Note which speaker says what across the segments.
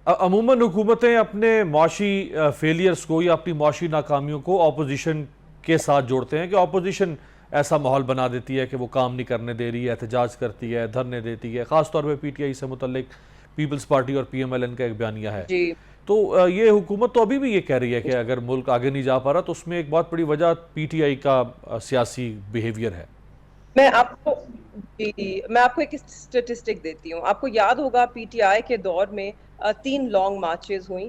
Speaker 1: عموماً حکومتیں اپنے معاشی فیلیئرز کو یا اپنی معاشی ناکامیوں کو اپوزیشن کے ساتھ جوڑتے ہیں کہ اپوزیشن ایسا ماحول بنا دیتی ہے کہ وہ کام نہیں کرنے دے رہی ہے، احتجاج کرتی ہے، دھرنے دیتی ہے. خاص طور پہ پی ٹی آئی سے متعلق پیپلز پارٹی اور پی ایم ایل این کا ایک بیانیہ ہے.
Speaker 2: جی
Speaker 1: تو یہ حکومت تو ابھی بھی یہ کہہ رہی ہے کہ اگر ملک آگے نہیں جا پا رہا تو اس میں ایک بہت بڑی وجہ پی ٹی آئی کا سیاسی بیہیویئر ہے.
Speaker 2: میں آپ کو میں آپ کو ایک اسٹیٹسٹک دیتی ہوں. آپ کو یاد ہوگا پی ٹی آئی کے دور میں 3 لانگ مارچز ہوئیں،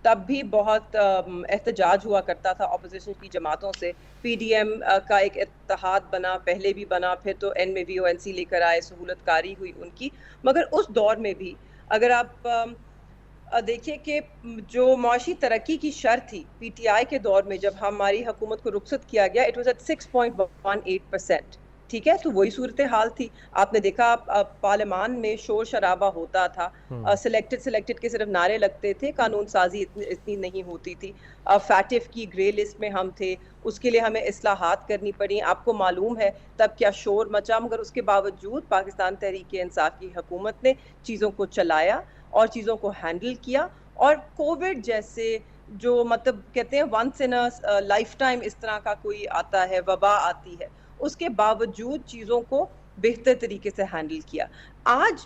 Speaker 2: تب بھی بہت احتجاج ہوا کرتا تھا اپوزیشن کی جماعتوں سے. پی ڈی ایم کا ایک اتحاد بنا، پہلے بھی بنا، پھر تو این میں وی او این سی لے کر آئے، سہولت کاری ہوئی ان کی. مگر اس دور میں بھی اگر آپ دیکھیں کہ جو معاشی ترقی کی شرح تھی پی ٹی آئی کے دور میں، جب ہماری حکومت کو رخصت کیا گیا، اٹ واز ایٹ 6.18%. ٹھیک ہے، تو وہی صورتحال تھی. آپ نے دیکھا پارلیمان میں شور شرابہ ہوتا تھا، سلیکٹڈ کے صرف نعرے لگتے تھے، قانون سازی اتنی نہیں ہوتی تھی. فیٹف کی گرے لسٹ میں ہم تھے، اس کے لیے ہمیں اصلاحات کرنی پڑی. آپ کو معلوم ہے تب کیا شور مچا، مگر اس کے باوجود پاکستان تحریک انصاف کی حکومت نے چیزوں کو چلایا اور چیزوں کو ہینڈل کیا. اور کووڈ جیسے جو مطلب کہتے ہیں ونس ان لائف ٹائم اس طرح کا کوئی آتا ہے، وبا آتی ہے، اس کے باوجود چیزوں کو بہتر طریقے سے ہینڈل کیا. آج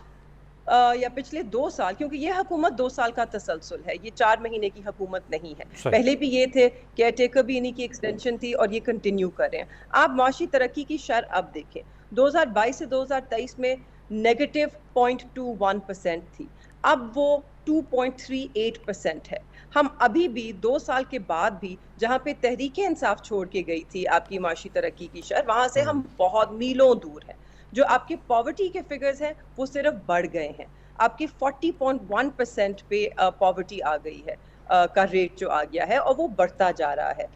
Speaker 2: یا پچھلے 2 سال، کیونکہ یہ حکومت 2 سال کا تسلسل ہے، یہ 4 مہینے کی حکومت نہیں ہے.
Speaker 1: صحیح.
Speaker 2: پہلے بھی یہ تھے، کیئر ٹیکر بھی انہی کی ایکسٹینشن تھی اور یہ کنٹینیو کر رہے ہیں. آپ معاشی ترقی کی شرح اب دیکھیں، 2022 سے 2023 میں -0.21% تھی، اب وہ 2.38% ہے. ہم ابھی بھی 2 سال کے بعد بھی جہاں پہ تحریک انصاف چھوڑ کے گئی تھی آپ کی معاشی ترقی کی شرح، وہاں سے ہم بہت میلوں دور ہیں. جو آپ کے پاورٹی کے فگرز ہیں وہ صرف بڑھ گئے ہیں. آپ کی 40.1% پہ پاورٹی آ گئی ہے کا ریٹ جو آ گیا ہے، اور وہ بڑھتا جا رہا ہے.